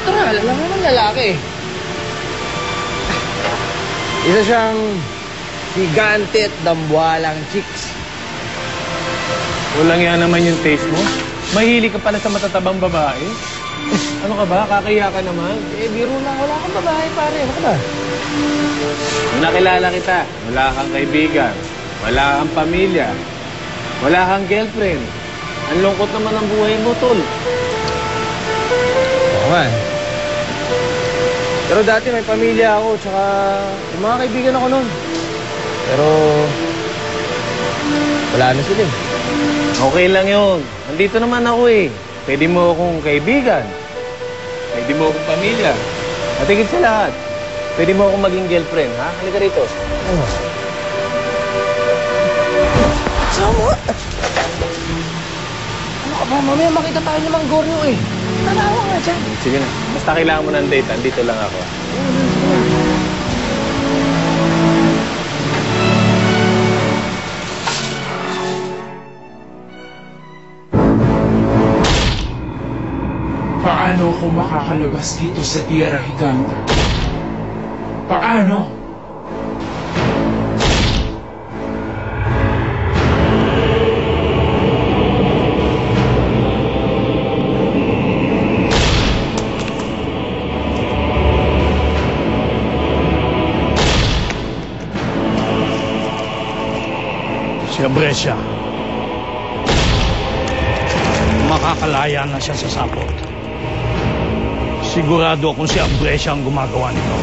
natural. Alam mo naman lalaki. Isa siyang higante at dambuhalang chicks. Walang yan naman yung taste mo. Mahilig ka pala sa matatabang babae. Ano ka ba? Kakahiya ka naman. Eh, biro lang. Wala kang babae, pare. Ano ka ba? Nung nakilala kita, wala kang kaibigan, wala kang pamilya, wala kang girlfriend. Ang lungkot naman ang buhay mo, tol. Oo man. Pero dati may pamilya ako, tsaka yung mga kaibigan ako nun. Pero wala na sila eh. Okay lang yun. Nandito naman ako eh. Pwede mo akong kaibigan. Pwede mo akong pamilya. At higit sa lahat, pwede mo akong maging girlfriend, ha? Halika rito. Ano? Sama? Ano ka ba? Mamaya makita tayo ng mga goryo eh. Tanawa nga dyan. Sige na. Basta kailangan mo ng date. Andito lang ako. Paano ako makakalabas dito sa Tierra Gigante? Paano? Si Abresya. Makakalaya na siya sa sapot. Sigurado akong si Abresya ang gumagawa nito.